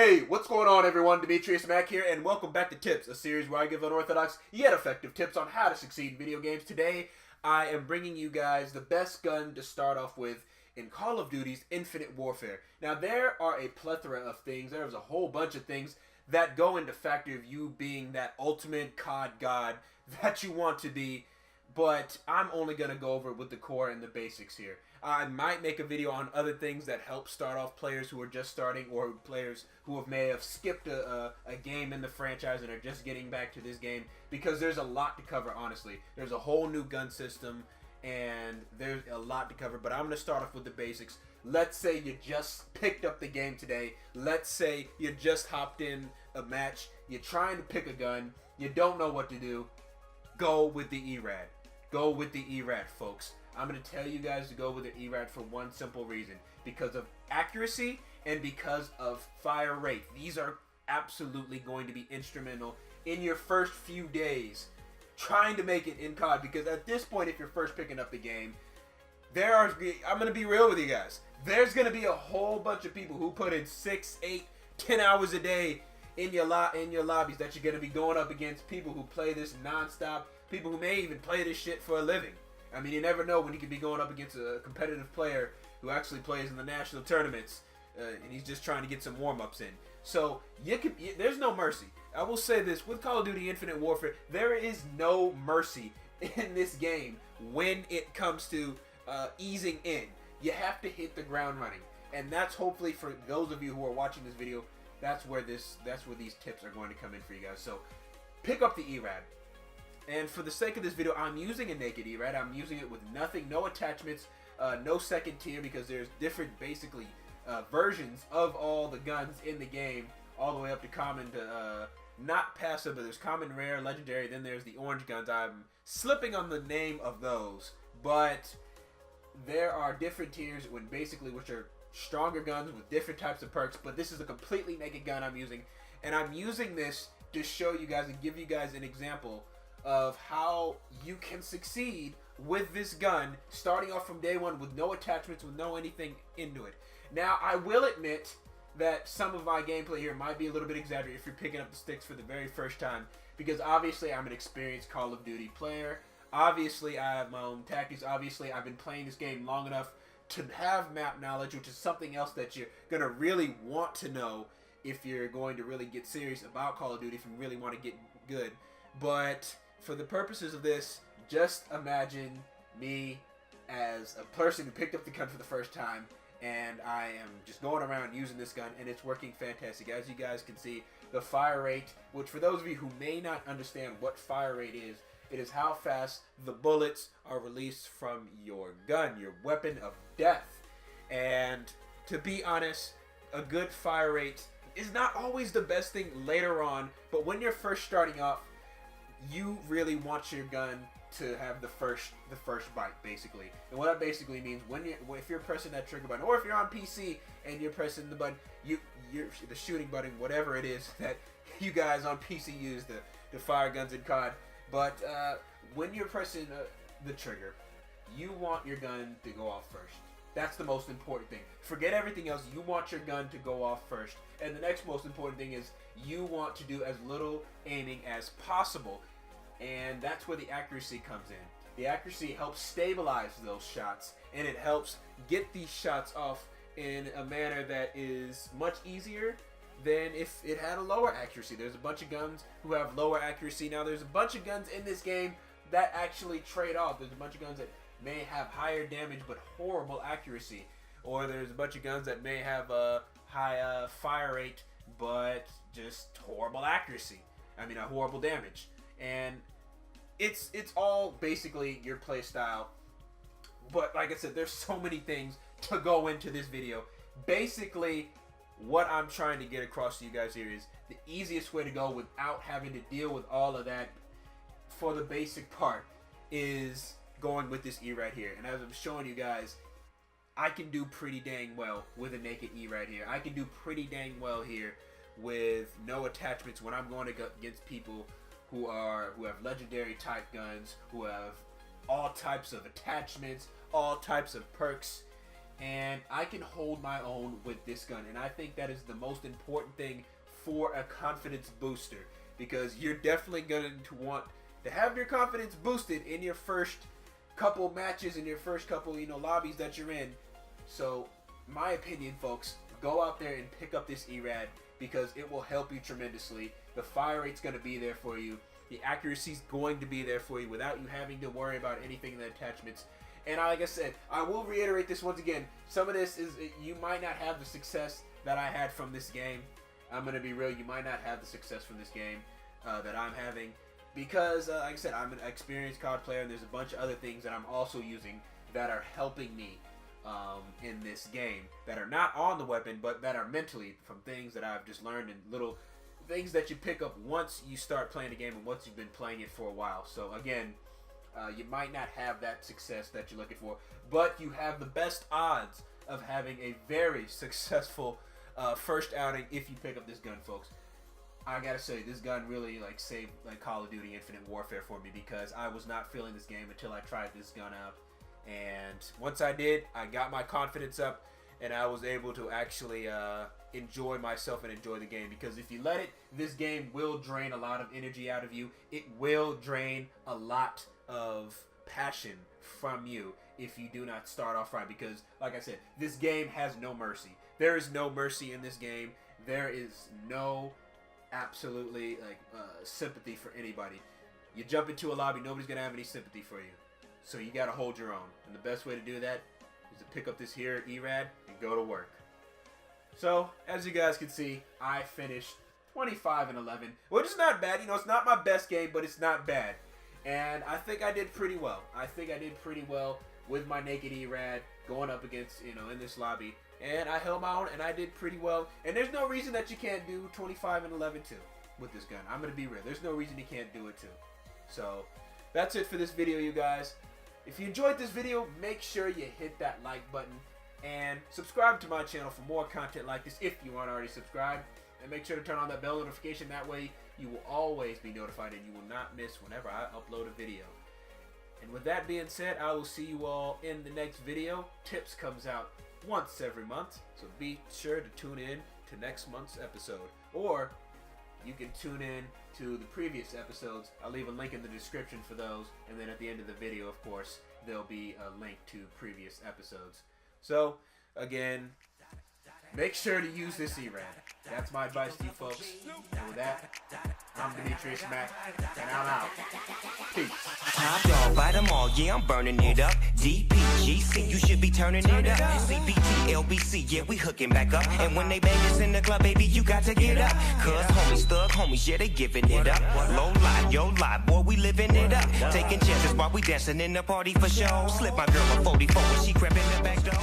Hey, what's going on everyone? Demetrius Mack here, and welcome back to Tips, a series where I give unorthodox yet effective tips on how to succeed in video games. Today, I am bringing you guys the best gun to start off with in Call of Duty's Infinite Warfare. Now, there are a plethora of things, there's a whole bunch of things that go into factor of you being that ultimate CoD god that you want to be, but I'm only going to go over with the core and the basics here. I might make a video on other things that help start off players who are just starting or players who may have skipped a game in the franchise and are just getting back to this game, because there's a lot to cover, honestly. There's a whole new gun system and there's a lot to cover, but I'm going to start off with the basics. Let's say you just picked up the game today. Let's say you just hopped in a match. You're trying to pick a gun. You don't know what to do. Go with the ERAD. Go with the ERAD, folks. I'm going to tell you guys to go with the ERAD for one simple reason. Because of accuracy and because of fire rate. These are absolutely going to be instrumental in your first few days trying to make it in CoD. Because at this point, if you're first picking up the game, I'm going to be real with you guys. There's going to be a whole bunch of people who put in 6, 8, 10 hours a day in your lobbies that you're going to be going up against people who play this nonstop. People who may even play this shit for a living. I mean, you never know when you could be going up against a competitive player who actually plays in the national tournaments, and he's just trying to get some warm-ups in. So, there's no mercy. I will say this, with Call of Duty Infinite Warfare, there is no mercy in this game when it comes to easing in. You have to hit the ground running. And that's hopefully, for those of you who are watching this video, that's where these tips are going to come in for you guys. So, pick up the ERAD. And for the sake of this video, I'm using a naked ERAD. I'm using it with nothing, no attachments, no second tier, because there's different, basically, versions of all the guns in the game, all the way up to common to, not passive, but there's common, rare, legendary, then there's the orange guns. I'm slipping on the name of those, but there are different tiers which are stronger guns with different types of perks, but this is a completely naked gun I'm using, and I'm using this to show you guys and give you guys an example of how you can succeed with this gun, starting off from day one with no attachments, with no anything into it. Now, I will admit that some of my gameplay here might be a little bit exaggerated if you're picking up the sticks for the very first time, because obviously I'm an experienced Call of Duty player. Obviously, I have my own tactics. Obviously, I've been playing this game long enough to have map knowledge, which is something else that you're going to really want to know if you're going to really get serious about Call of Duty, if you really want to get good. But for the purposes of this, just imagine me as a person who picked up the gun for the first time, and I am just going around using this gun, and it's working fantastic. As you guys can see, the fire rate, which for those of you who may not understand what fire rate is, it is how fast the bullets are released from your gun, your weapon of death. And to be honest, a good fire rate is not always the best thing later on, but when you're first starting off, you really want your gun to have the first bite, basically. And what that basically means, if you're pressing that trigger button, or if you're on PC and you're pressing the button, the shooting button, whatever it is that you guys on PC use to fire guns in COD. But when you're pressing the trigger, you want your gun to go off first. That's the most important thing. Forget everything else. You want your gun to go off first. And the next most important thing is you want to do as little aiming as possible. And that's where the accuracy comes in. The accuracy helps stabilize those shots, and it helps get these shots off in a manner that is much easier than if it had a lower accuracy. There's a bunch of guns who have lower accuracy. Now, there's a bunch of guns in this game that actually trade off. There's a bunch of guns that may have higher damage but horrible accuracy. Or there's a bunch of guns that may have a high fire rate but just horrible accuracy. I mean, a horrible damage. And it's all basically your play style. But like I said, there's so many things to go into this video. Basically, what I'm trying to get across to you guys here is the easiest way to go without having to deal with all of that for the basic part is going with this ERAD here. And as I'm showing you guys, I can do pretty dang well with a naked ERAD here. I can do pretty dang well here with no attachments when I'm going against people who have legendary type guns, who have all types of attachments, all types of perks. and I can hold my own with this gun, and I think that is the most important thing for a confidence booster, because you're definitely going to want to have your confidence boosted in your first couple matches, in your first couple, lobbies that you're in. So, my opinion, folks, go out there and pick up this ERAD, because it will help you tremendously. The fire rate's going to be there for you. The accuracy's going to be there for you without you having to worry about anything in the attachments. And like I said, I will reiterate this once again. Some of this is, you might not have the success that I had from this game. I'm going to be real, you might not have the success from this game that I'm having. Because, like I said, I'm an experienced CoD player, and there's a bunch of other things that I'm also using that are helping me in this game. That are not on the weapon, but that are mentally from things that I've just learned, and little things that you pick up once you start playing the game and once you've been playing it for a while. So, again, you might not have that success that you're looking for, but you have the best odds of having a very successful first outing if you pick up this gun, folks. I gotta say, this gun really saved Call of Duty Infinite Warfare for me, because I was not feeling this game until I tried this gun out, and once I did, I got my confidence up, and I was able to actually enjoy myself and enjoy the game. Because if you let it, this game will drain a lot of energy out of you. It will drain a lot of passion from you if you do not start off right, because like I said, this game has no mercy. There is no mercy in this game. There is no absolutely sympathy for anybody. You jump into a lobby, nobody's gonna have any sympathy for you, so you gotta hold your own, and the best way to do that is to pick up this here ERAD and go to work. So as you guys can see, I finished 25-11, which is not bad. It's not my best game, but it's not bad, and I think I did pretty well. I think I did pretty well with my naked ERAD going up against, in this lobby. And I held my own, and I did pretty well. And there's no reason that you can't do 25-11 too with this gun. I'm going to be real. There's no reason you can't do it too. So, that's it for this video, you guys. If you enjoyed this video, make sure you hit that like button. And subscribe to my channel for more content like this if you aren't already subscribed. And make sure to turn on that bell notification. That way, you will always be notified and you will not miss whenever I upload a video. And with that being said, I will see you all in the next video. Tipz comes out once every month, so be sure to tune in to next month's episode, or you can tune in to the previous episodes. I'll leave a link in the description for those, and then at the end of the video, of course, there'll be a link to previous episodes. So again, make sure to use this ERAD. That's my advice to you folks. And with that, I'm Demetrius Mac, and I'm out. Peace. Top dog, buy them all, yeah, I'm burning it up. DPGC, you should be turning it up. CPT, LBC, yeah, we hooking back up. And when they bang us in the club, baby, you got to get up. Cuz homies, thug homies, yeah, they giving it up. Low lie, yo lie, boy, we living it up. Taking chances while we dancing in the party for show. Slip my girl a 44 when she crept in the back door.